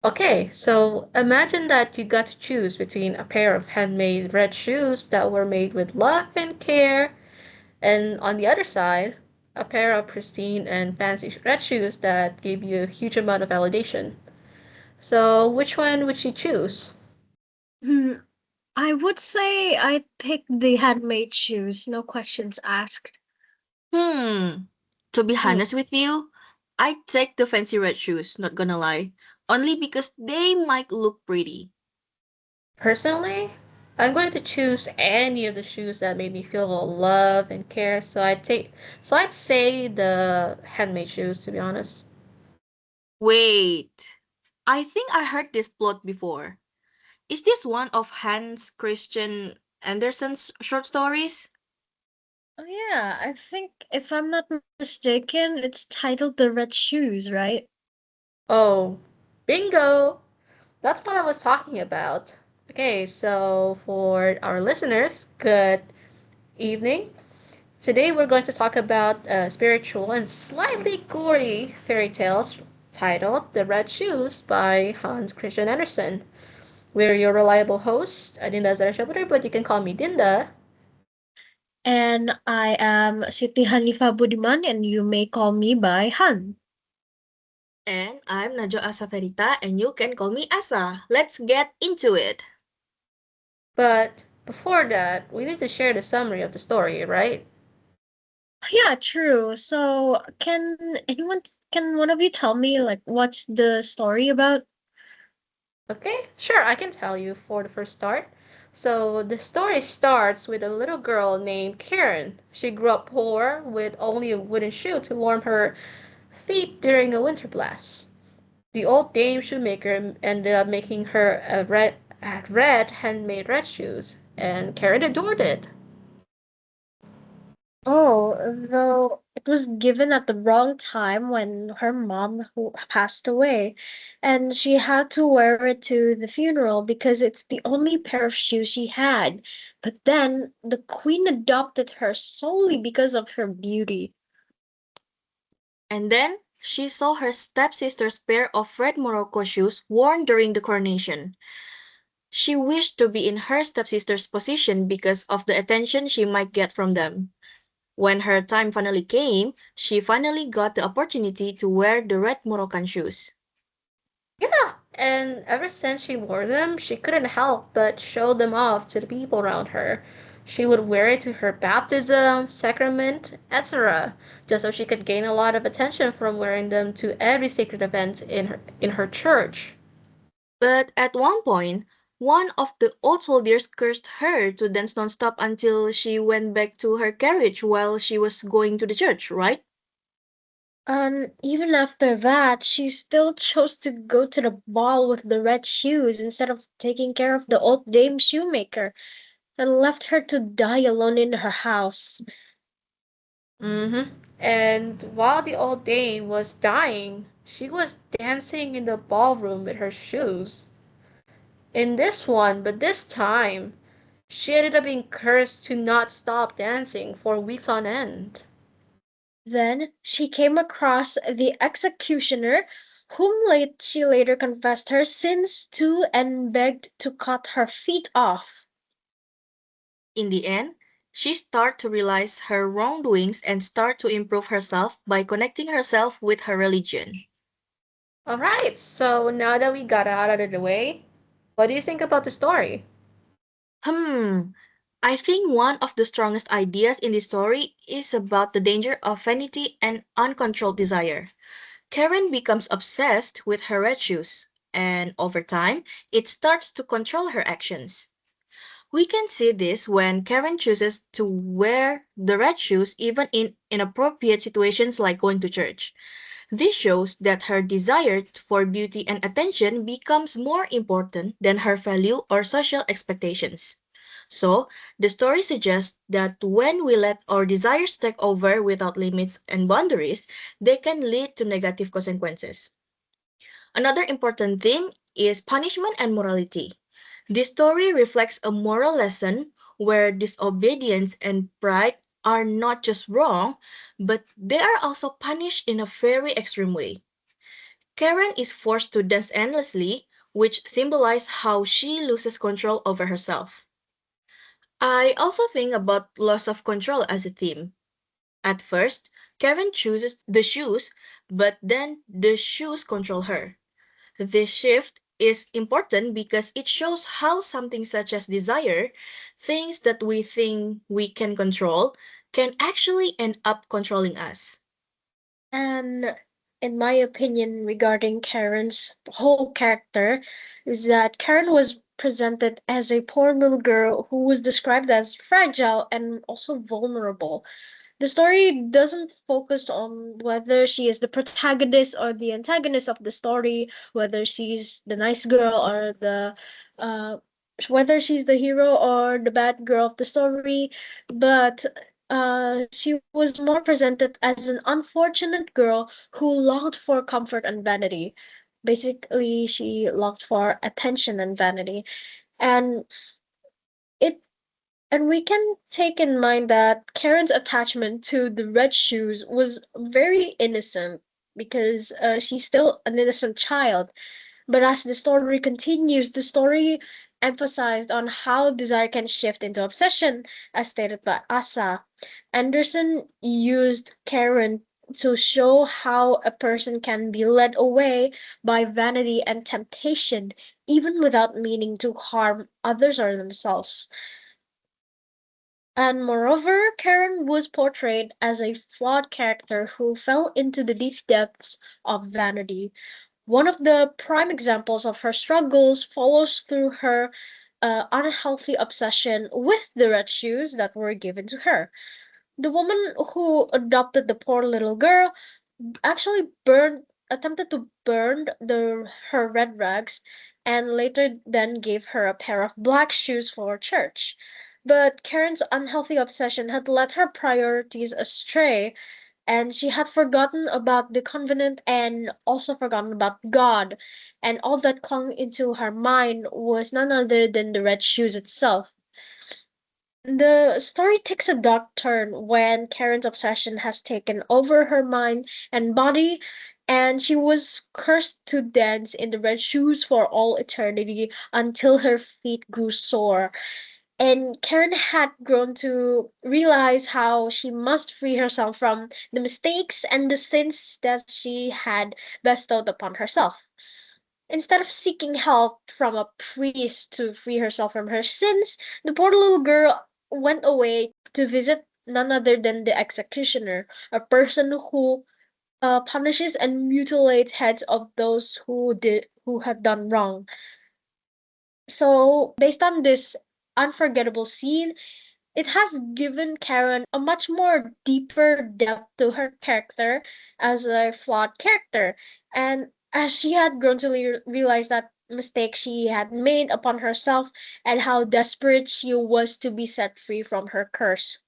Okay, so imagine that you got to choose between a pair of handmade red shoes that were made with love and care, and on the other side, a pair of pristine and fancy red shoes that gave you a huge amount of validation. So, which one would you choose? Hmm, I would say I'd pick the handmade shoes, no questions asked. Hmm. To be Hmm. honest with you, I'd take the fancy red shoes, not gonna lie. Only because they might look pretty. Personally, I'm going to choose any of the shoes that made me feel love and care. So I'd say the handmade shoes, to be honest. Wait. I think I heard this plot before. Is this one of Hans Christian Andersen's short stories? Oh yeah, I think if I'm not mistaken, it's titled The Red Shoes, right? Oh, bingo! That's what I was talking about. Okay, so for our listeners, good evening. Today we're going to talk about spiritual and slightly gory fairy tales titled The Red Shoes by Hans Christian Andersen. We're your reliable host, Dinda Zarashabuter, but you can call me Dinda. And I am Siti Hanifa Budiman, and you may call me by Han. And I'm Najwa Asaferita, and you can call me Asa. Let's get into it. But before that, we need to share the summary of the story, right? Yeah, true. So, can one of you tell me like what's the story about? Okay, sure, I can tell you for the first start. So the story starts with a little girl named Karen. She grew up poor with only a wooden shoe to warm her feet during a winter blast. The old dame shoemaker ended up making her red handmade red shoes, and Karen adored it. Oh, though it was given at the wrong time when her mom who passed away, and she had to wear it to the funeral because it's the only pair of shoes she had. But then the queen adopted her solely because of her beauty. And then she saw her stepsister's pair of red Morocco shoes worn during the coronation. She wished to be in her stepsister's position because of the attention she might get from them. When her time finally came, she finally got the opportunity to wear the red Moroccan shoes. Yeah, and ever since she wore them, she couldn't help but show them off to the people around her. She would wear it to her baptism, sacrament, etc., just so she could gain a lot of attention from wearing them to every sacred event in her church. But at one point, one of the old soldiers cursed her to dance nonstop until she went back to her carriage while she was going to the church, right? Even after that, she still chose to go to the ball with the red shoes instead of taking care of the old dame shoemaker and left her to die alone in her house. Mm-hmm. And while the old dame was dying, she was dancing in the ballroom with her shoes. In this one, but this time, she ended up being cursed to not stop dancing for weeks on end. Then she came across the executioner, whom she later confessed her sins to and begged to cut her feet off. In the end, she started to realize her wrongdoings and start to improve herself by connecting herself with her religion. Alright, so now that we got it out of the way, what do you think about the story? Hmm, I think one of the strongest ideas in this story is about the danger of vanity and uncontrolled desire. Karen becomes obsessed with her red shoes, and over time, it starts to control her actions. We can see this when Karen chooses to wear the red shoes even in inappropriate situations like going to church. This shows that her desire for beauty and attention becomes more important than her value or social expectations. So, the story suggests that when we let our desires take over without limits and boundaries, they can lead to negative consequences. Another important thing is punishment and morality. This story reflects a moral lesson where disobedience and pride are not just wrong, but they are also punished in a very extreme way. Karen is forced to dance endlessly, which symbolizes how she loses control over herself. I also think about loss of control as a theme. At first, Karen chooses the shoes, but then the shoes control her. This shift is important because it shows how something such as desire, things that we think we can control, can actually end up controlling us. And in my opinion regarding Karen's whole character is that Karen was presented as a poor little girl who was described as fragile and also vulnerable. The story doesn't focus on whether she is the protagonist or the antagonist of the story, whether she's the nice girl or the uh whether she's the hero or the bad girl of the story, but she was more presented as an unfortunate girl who longed for comfort and vanity. Basically, she longed for attention and vanity. And it and we can take in mind that Karen's attachment to the red shoes was very innocent because she's still an innocent child. But as the story continues, the story emphasized on how desire can shift into obsession, as stated by Asa. Anderson used Karen to show how a person can be led away by vanity and temptation, even without meaning to harm others or themselves. And moreover, Karen was portrayed as a flawed character who fell into the deep depths of vanity. One of the prime examples of her struggles follows through her unhealthy obsession with the red shoes that were given to her. The woman who adopted the poor little girl actually attempted to burn her red rags and later then gave her a pair of black shoes for church. But Karen's unhealthy obsession had led her priorities astray, and she had forgotten about the covenant and also forgotten about God, and all that clung into her mind was none other than the red shoes itself. The story takes a dark turn when Karen's obsession has taken over her mind and body, and she was cursed to dance in the red shoes for all eternity until her feet grew sore. And Karen had grown to realize how she must free herself from the mistakes and the sins that she had bestowed upon herself. Instead of seeking help from a priest to free herself from her sins, the poor little girl went away to visit none other than the executioner, a person who punishes and mutilates heads of those who had done wrong. So, based on this unforgettable scene, it has given Karen a much more deeper depth to her character as a flawed character. And as she had grown to realize that mistake she had made upon herself and how desperate she was to be set free from her curse.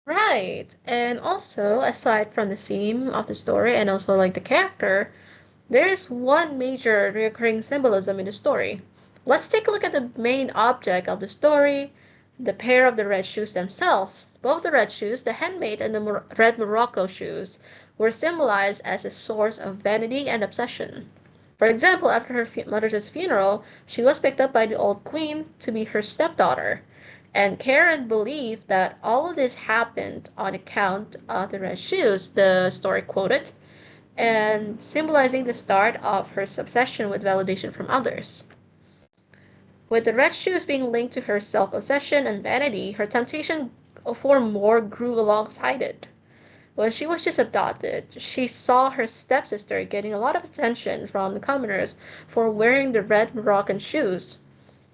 Right. And also, aside from the theme of the story and also like the character, there is one major recurring symbolism in the story. Let's take a look at the main object of the story, the pair of the red shoes themselves. Both the red shoes, the handmade and the red Morocco shoes, were symbolized as a source of vanity and obsession. For example, after her mother's funeral, she was picked up by the old queen to be her stepdaughter. And Karen believed that all of this happened on account of the red shoes, the story quoted, and symbolizing the start of her obsession with validation from others. With the red shoes being linked to her self obsession and vanity, her temptation for more grew alongside it. When she was just adopted, she saw her stepsister getting a lot of attention from the commoners for wearing the red Moroccan shoes.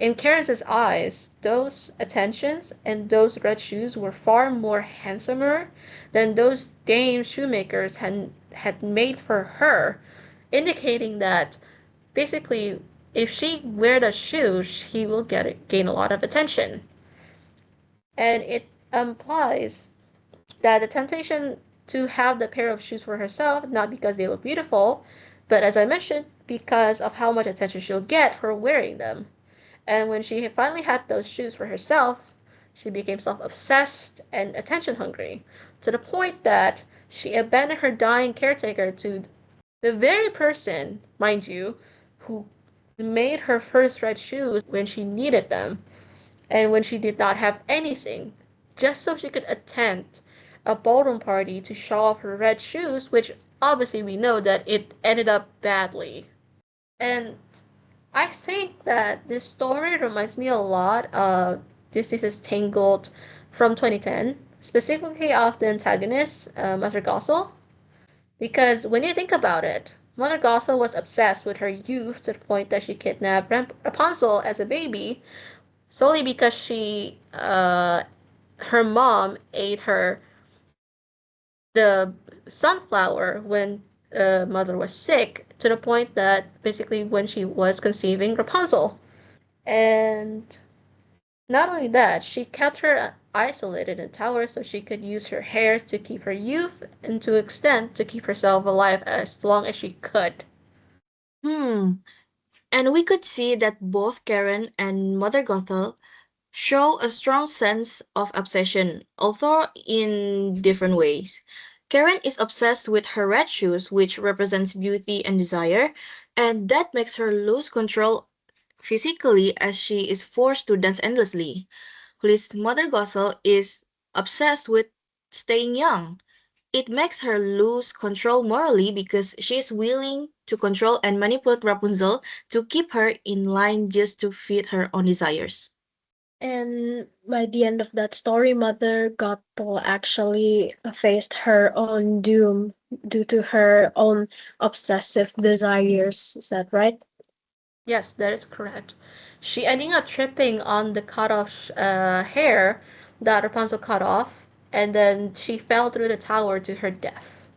In Karen's eyes, those attentions and those red shoes were far more handsomer than those dame shoemakers had made for her, indicating that basically if she wear the shoes, she will gain a lot of attention. And it implies that the temptation to have the pair of shoes for herself, not because they look beautiful, but as I mentioned, because of how much attention she'll get for wearing them. And when she finally had those shoes for herself, she became self obsessed and attention hungry, to the point that she abandoned her dying caretaker to The very person, mind you, who made her first red shoes when she needed them and when she did not have anything, just so she could attend a ballroom party to show off her red shoes, which obviously we know that it ended up badly. And I think that this story reminds me a lot of Disney's Tangled from 2010, specifically of the antagonist, Mother Gothel. Because when you think about it, Mother Gothel was obsessed with her youth to the point that she kidnapped Rapunzel as a baby solely because her mom ate the sunflower when mother was sick to the point that basically when she was conceiving Rapunzel. And not only that, she kept her isolated in a tower so she could use her hair to keep her youth and to extent to keep herself alive as long as she could. Hmm. And we could see that both Karen and Mother Gothel show a strong sense of obsession, although in different ways. Karen is obsessed with her red shoes, which represents beauty and desire, and that makes her lose control physically as she is forced to dance endlessly. Whilst Mother Gothel is obsessed with staying young. It makes her lose control morally because she is willing to control and manipulate Rapunzel to keep her in line just to fit her own desires. And by the end of that story, Mother Gothel actually faced her own doom due to her own obsessive desires. Is that right? Yes, that is correct. She ending up tripping on the cut off hair that Rapunzel cut off, and then she fell through the tower to her death.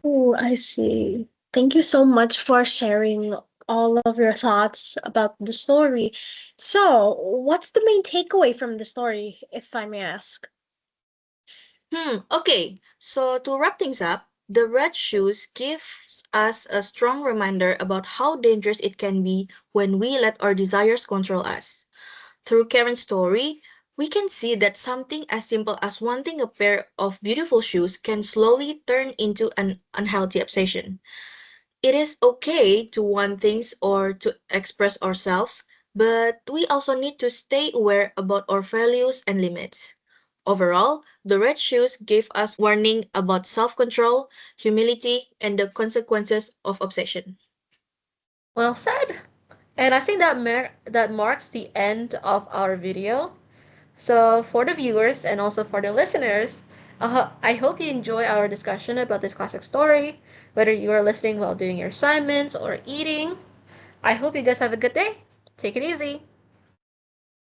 Oh, I see. Thank you so much for sharing all of your thoughts about the story. So, what's the main takeaway from the story, if I may ask? Okay. So to wrap things up, the red shoes gives us a strong reminder about how dangerous it can be when we let our desires control us. Through Karen's story, we can see that something as simple as wanting a pair of beautiful shoes can slowly turn into an unhealthy obsession. It is okay to want things or to express ourselves, but we also need to stay aware about our values and limits. Overall, the red shoes give us warning about self-control, humility, and the consequences of obsession. Well said. And I think that marks the end of our video. So for the viewers and also for the listeners, I hope you enjoy our discussion about this classic story, whether you are listening while doing your assignments or eating. I hope you guys have a good day. Take it easy.